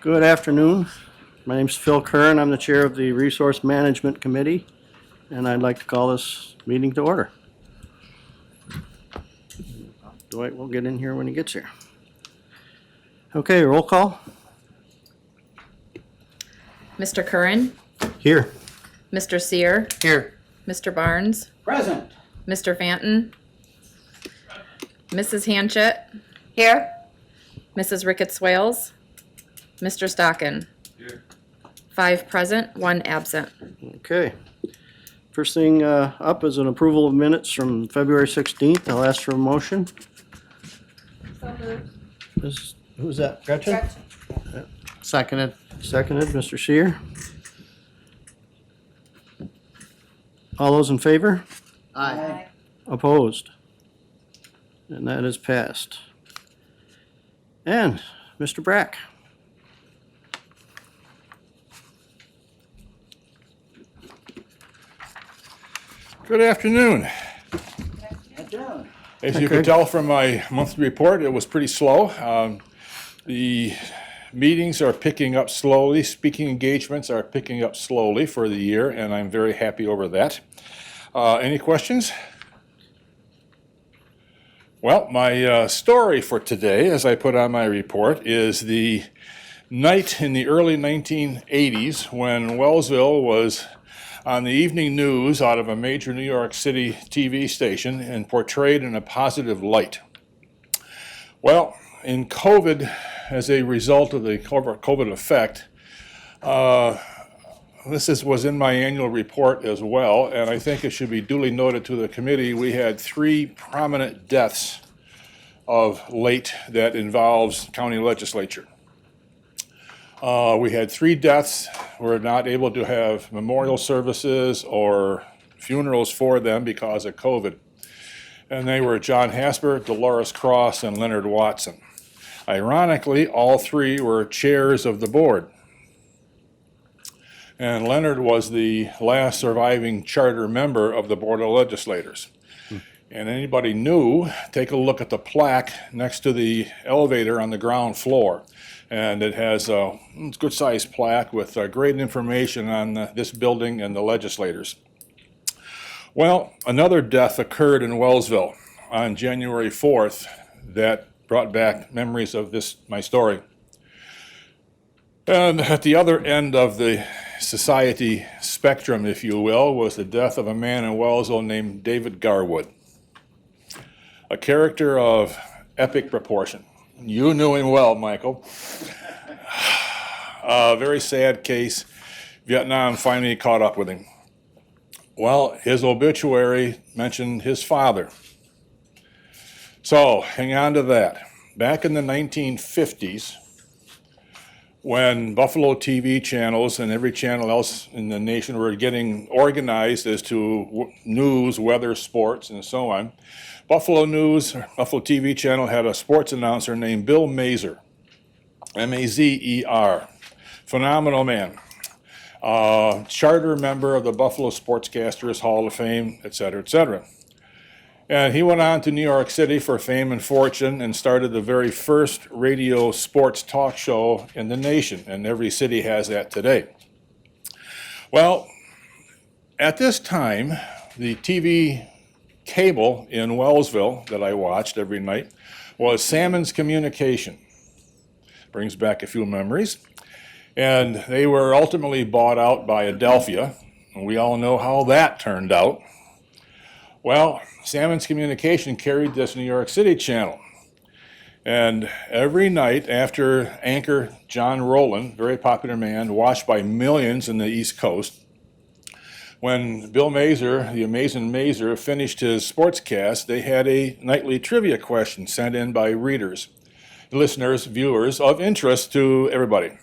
Good afternoon. My name's Phil Curran. I'm the chair of the Resource Management Committee, and I'd like to call this meeting to order. Dwight will get in here when he gets here. Okay, roll call. Mr. Curran, Here. Mr. Sear, Here. Mr. Barnes, Present. Mr. Fanton, Mrs. Hanchett, Here. Mrs. Ricketts Wales, Mr. Stockin. Here. 5 present, 1 absent. Okay. First thing up is an approval of minutes from February 16th. I'll ask for a motion. Who's that? Gretchen? Seconded. Seconded, Mr. Sear. All those in favor? Aye. Opposed? And that is passed. And Mr. Brack. Good afternoon. As you Okay. can tell from my monthly report, it was pretty slow. The meetings are picking up slowly. Speaking engagements are picking up slowly for the year, and I'm very happy over that. Any questions? Well, my story for today, as I put on my report, is the night in the early 1980s when Wellsville was on the evening news out of a major New York City TV station and portrayed in a positive light. Well, in COVID, as a result of the COVID effect, was in my annual report as well, and I think it should be duly noted to the committee, we had 3 prominent deaths of late that involves county legislature. We had 3 deaths. We're not able to have memorial services or funerals for them because of COVID. And they were John Hasper, Dolores Cross, and Leonard Watson. Ironically, all 3 were chairs of the board. And Leonard was the last surviving charter member of the Board of Legislators. And anybody new, take a look at the plaque next to the elevator on the ground floor. And it has a good-sized plaque with great information on this building and the legislators. Well, another death occurred in Wellsville on January 4th that brought back memories of my story. And at the other end of the society spectrum, if you will, was the death of a man in Wellsville named David Garwood, a character of epic proportion. You knew him well, Michael. A very sad case. Vietnam finally caught up with him. Well, his obituary mentioned his father. So, hang on to that. Back in the 1950s, when Buffalo TV channels and every channel else in the nation were getting organized as to news, weather, sports, and so on, Buffalo TV channel had a sports announcer named Bill Mazer, M-A-Z-E-R. Phenomenal man. Charter member of the Buffalo Sportscasters Hall of Fame, etc., etc. And he went on to New York City for fame and fortune and started the very first radio sports talk show in the nation, and every city has that today. Well, at this time, the TV cable in Wellsville that I watched every night was Salmon's Communication. Brings back a few memories. And they were ultimately bought out by Adelphia, and we all know how that turned out. Well, Salmon's Communication carried this New York City channel. And every night after anchor John Rowland, very popular man, watched by millions in the East Coast, when Bill Mazer, the amazing Mazer, finished his sportscast, they had a nightly trivia question sent in by readers, listeners, viewers of interest to everybody.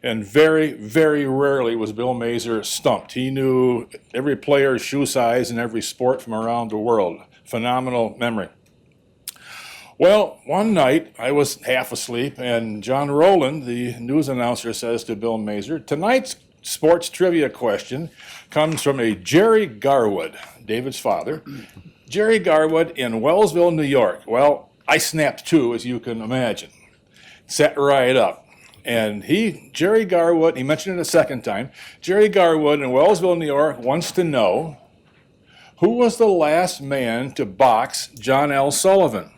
And very, very rarely was Bill Mazer stumped. He knew every player's shoe size in every sport from around the world. Phenomenal memory. Well, one night I was half asleep, and John Rowland, the news announcer, says to Bill Mazer, tonight's sports trivia question comes from a Jerry Garwood, David's father. Jerry Garwood in Wellsville, New York. Well, I snapped too, as you can imagine. sat right up. And Jerry Garwood, he mentioned it a second time, Jerry Garwood in Wellsville, New York, wants to know who was the last man to box John L. Sullivan.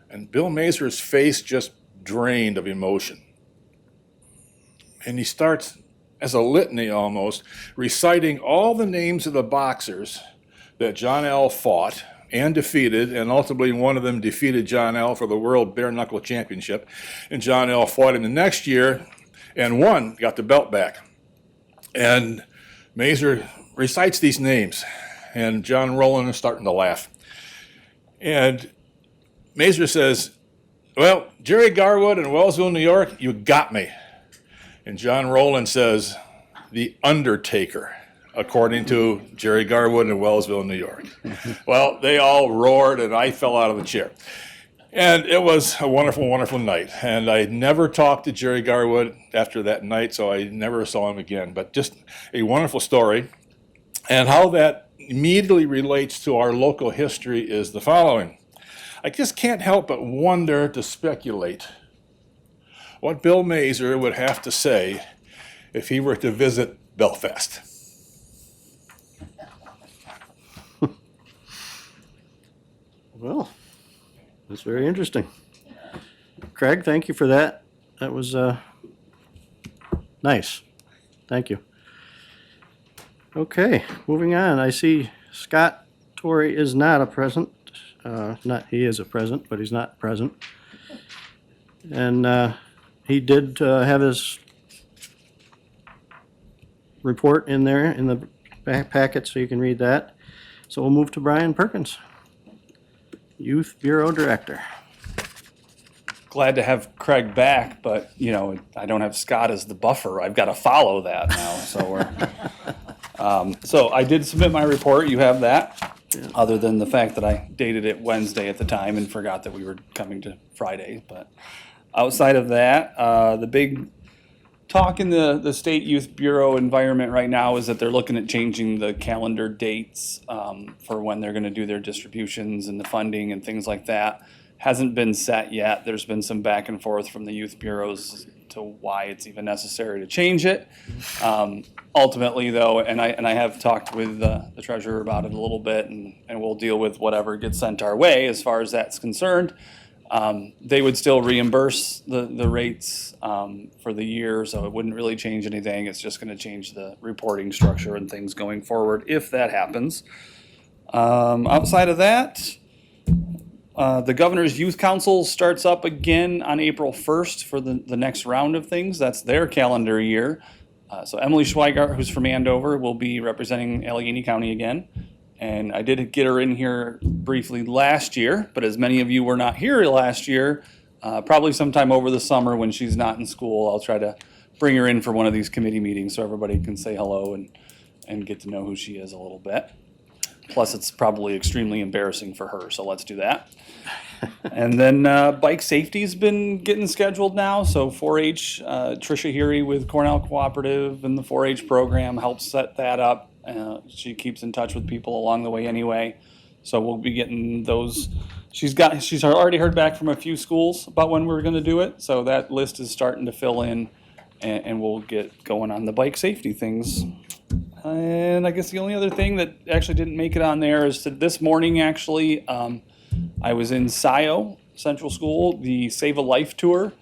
And Bill Mazur's face just drained of emotion. And he starts, as a litany almost, reciting all the names of the boxers that John L. fought and defeated, and ultimately one of them defeated John L. for the World Bare Knuckle Championship. And John L. fought him the next year and won, got the belt back. And Mazur recites these names, and John Rowland is starting to laugh. And Mazur says, well, Jerry Garwood in Wellsville, New York, you got me. And John Rowland says, the Undertaker, according to Jerry Garwood in Wellsville, New York. Well, they all roared, and I fell out of the chair. And it was a wonderful, wonderful night. And I never talked to Jerry Garwood after that night, so I never saw him again. But just a wonderful story. And how that immediately relates to our local history is the following. I just can't help but wonder, to speculate, what Bill Mazur would have to say if he were to visit Belfast. Well, that's very interesting. Craig, thank you for that. That was nice. Thank you. Okay, moving on. I see Scott Torrey is not a present. He is a present, but he's not present. And he did have his report in there in the back packet, so you can read that. So we'll move to Brian Perkins, Youth Bureau Director. Glad to have Craig back, but I don't have Scott as the buffer. I've got to follow that now. So we're so I did submit my report. You have that. Yeah. Other than the fact that I dated it Wednesday at the time and forgot that we were coming to Friday. But outside of that, the big talk in the State Youth Bureau environment right now is that they're looking at changing the calendar dates for when they're going to do their distributions and the funding and things like that. Hasn't been set yet. There's been some back and forth from the youth bureaus to why it's even necessary to change it. Ultimately, though, and I have talked with the treasurer about it a little bit, and we'll deal with whatever gets sent our way as far as that's concerned. They would still reimburse the rates for the year, so it wouldn't really change anything. It's just going to change the reporting structure and things going forward if that happens. Outside of that, the Governor's Youth Council starts up again on April 1st for the next round of things. That's their calendar year. So Emily Schweigart, who's from Andover, will be representing Allegheny County again. And I did get her in here briefly last year, but as many of you were not here last year, probably sometime over the summer when she's not in school, I'll try to bring her in for one of these committee meetings so everybody can say hello and get to know who she is a little bit. Plus, it's probably extremely embarrassing for her, so let's do that. And then bike safety's been getting scheduled now, so 4-H, Tricia Heary with Cornell Cooperative and the 4-H program helps set that up. She keeps in touch with people along the way anyway, so we'll be getting those. She's already heard back from a few schools about when we're going to do it, so that list is starting to fill in, and we'll get going on the bike safety things. And I guess the only other thing that actually didn't make it on there is that this morning, actually, I was in SIO Central School. The Save a Life tour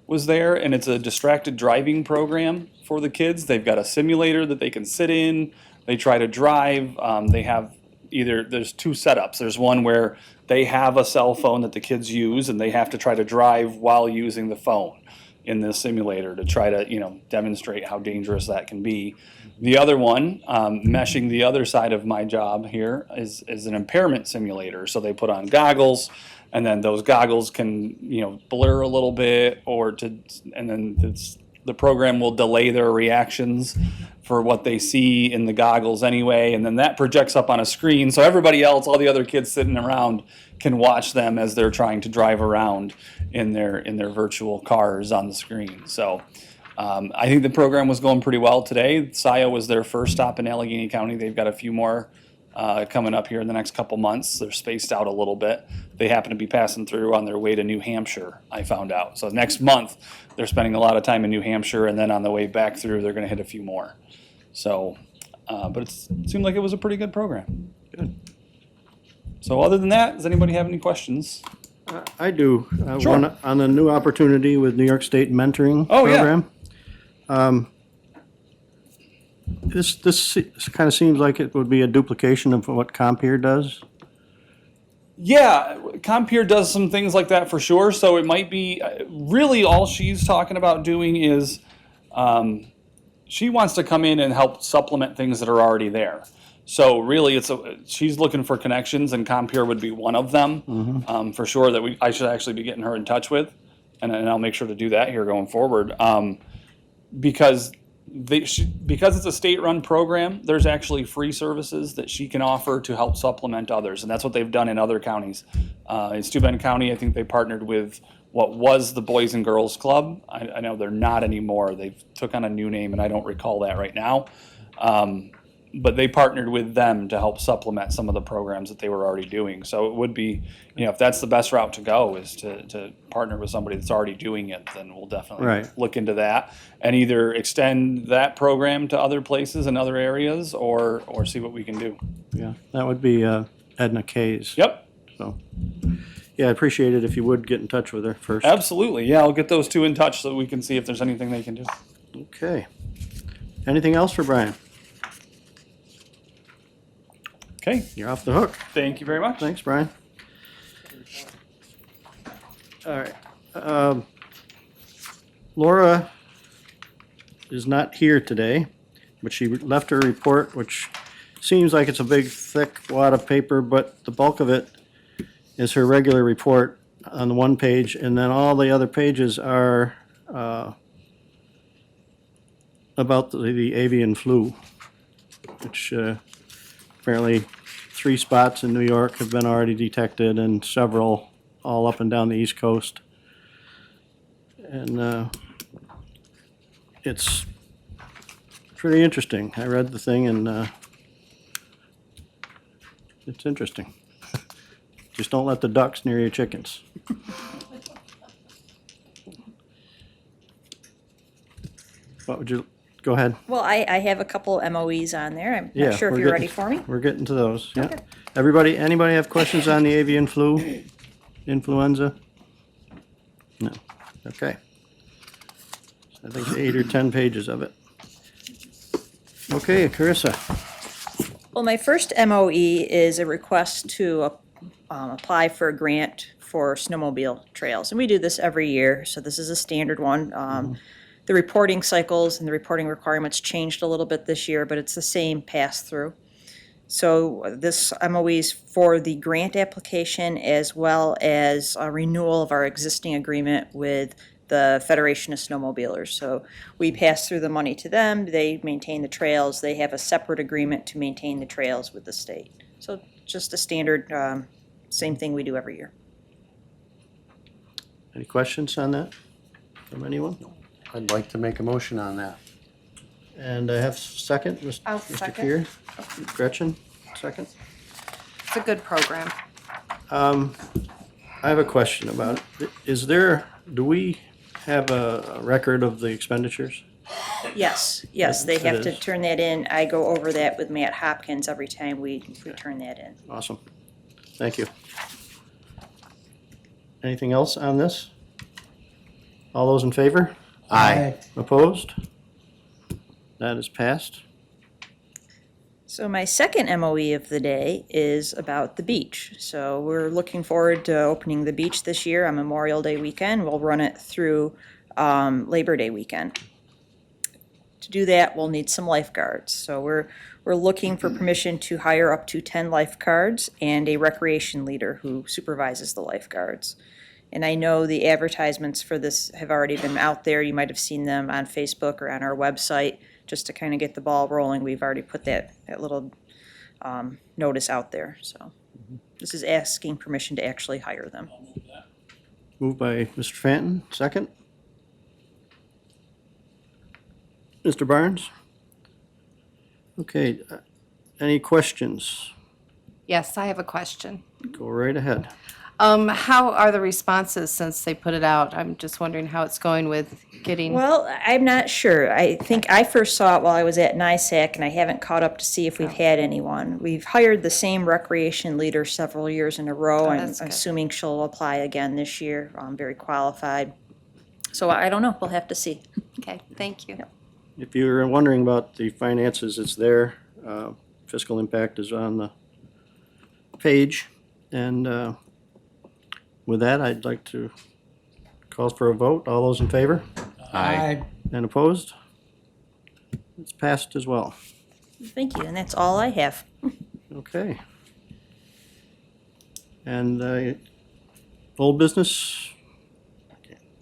was there, and it's a distracted driving program for the kids. They've got a simulator that they can sit in. They try to drive. They have there's two setups. There's one where they have a cell phone that the kids use, and they have to try to drive while using the phone in the simulator to try to, demonstrate how dangerous that can be. The other one, meshing the other side of my job here, is an impairment simulator. So they put on goggles, and then those goggles can, blur a little bit, and then the program will delay their reactions for what they see in the goggles anyway, and then that projects up on a screen, so everybody else, all the other kids sitting around, can watch them as they're trying to drive around in their virtual cars on the screen. So I think the program was going pretty well today. SIO was their first stop in Allegheny County. They've got a few more coming up here in the next couple months. They're spaced out a little bit. They happen to be passing through on their way to New Hampshire, I found out. So next month, they're spending a lot of time in New Hampshire, and then on the way back through, they're going to hit a few more. So, but it seemed like it was a pretty good program. Good. So other than that, does anybody have any questions? I do. Sure. One on the new opportunity with New York State Mentoring Oh, yeah. Program. This kind of seems like it would be a duplication of what Compeer does. Yeah, Compeer does some things like that for sure. So it might be really all she's talking about doing is she wants to come in and help supplement things that are already there. So really, she's looking for connections, and Compeer would be one of them for sure. That I should actually be getting her in touch with, and I'll make sure to do that here going forward because. Because it's a state-run program, there's actually free services that she can offer to help supplement others, and that's what they've done in other counties. In Steuben County, I think they partnered with what was the Boys and Girls Club. I know they're not anymore. They've took on a new name, and I don't recall that right now. But they partnered with them to help supplement some of the programs that they were already doing. So it would be, if that's the best route to go is to partner with somebody that's already doing it, then we'll definitely Right. look into that and either extend that program to other places and other areas or see what we can do. Yeah, that would be Edna Kay's. Yep, So, yeah, I appreciate it if you would get in touch with her first. absolutely. Yeah, I'll get those two in touch so we can see if there's anything they can do. Okay. Anything else for Brian? Okay, You're off the hook. thank you very much. Thanks, Brian. All right. Laura is not here today, but she left her report, which seems like it's a big, thick wad of paper, but the bulk of it is her regular report on the one page, and then all the other pages are about the avian flu, which apparently 3 spots in New York have been already detected and several all up and down the East Coast. And it's pretty interesting. I read the thing and it's interesting. Just don't let the ducks near your chickens. What would you, go ahead. Well, I have a couple MOEs on there. I'm Yeah, not sure if we're you're getting- ready for me. We're getting to those, yeah. Okay. Anybody have questions on the avian flu, influenza? No, okay. I think 8 or 10 pages of it. Okay, Carissa, Well, my first MOE is a request to apply for a grant for snowmobile trails. And we do this every year, so this is a standard one. The reporting cycles and the reporting requirements changed a little bit this year, but it's the same pass-through. So this MOE is for the grant application as well as a renewal of our existing agreement with the Federation of Snowmobilers. So we pass through the money to them, they maintain the trails, they have a separate agreement to maintain the trails with the state. So just a standard, same thing we do every year. any questions on that from anyone? I'd like to make a motion on that. And I have second, I'll Mr. second. Kier. Gretchen, second. It's a good program. I have a question about it. Do we have a record of the expenditures? Yes, they It have to is. turn that in. I go over that with Matt Hopkins every time we turn that in. Awesome. Thank you. Anything else on this? All those in favor? Aye. Opposed? That is passed. So my second MOE of the day is about the beach. So we're looking forward to opening the beach this year on Memorial Day weekend. We'll run it through Labor Day weekend. To do that, we'll need some lifeguards. So we're looking for permission to hire up to 10 lifeguards and a recreation leader who supervises the lifeguards. And I know the advertisements for this have already been out there. You might have seen them on Facebook or on our website. Just to kind of get the ball rolling, we've already put that little notice out there. So this is asking permission to actually hire them. Moved by Mr. Fanton, second. Mr. Barnes? Okay, any questions Yes, I have a question. Go right ahead. How are the responses since they put it out? I'm just wondering how it's going with getting. Well, I'm not sure. I think I first saw it while I was at NISAC, and I haven't caught up to see if we've had anyone. We've hired the same recreation leader several years in a row. I'm that's good. assuming she'll apply again this year. Very qualified. So I don't know. We'll have to see. Okay, thank you. If you're wondering about the finances, it's there. Fiscal impact is on the page. And with that, I'd like to call for a vote. All those in favor Aye. and opposed? It's passed as well. Thank you, and that's all I have. Okay. And old business?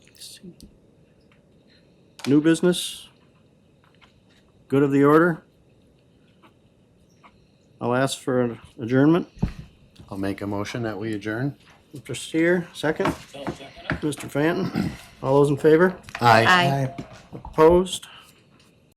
Let's see. New business? Good of the order? I'll ask for an adjournment. I'll make a motion that we adjourn. Mr. Steer, second. Mr. Fanton, all those in favor? Aye. Aye. Opposed?